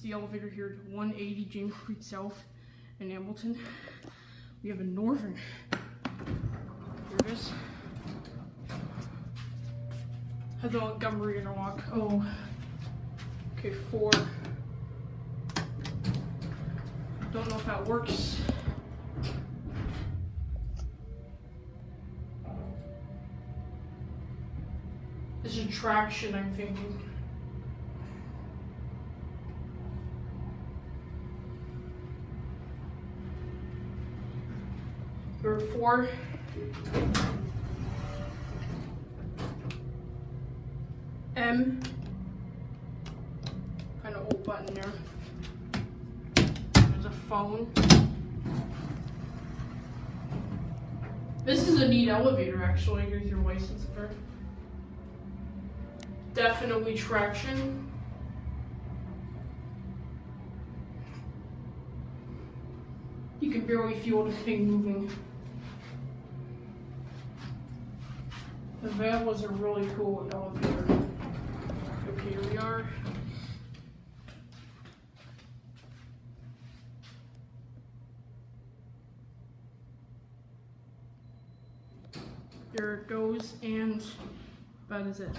The elevator here to 180 James Street South in Hamilton. We have a Northern. Here it is. Has a Montgomery interlock. Oh. Okay, 4. Don't know if that works. This is traction, I'm thinking. There are 4. M. Kind of old button there. There's a phone. This is a neat elevator, actually. Here's your license number. Definitely traction. You can barely feel the thing moving. That was a really cool elevator. Okay, here we are. There it goes, and that is it.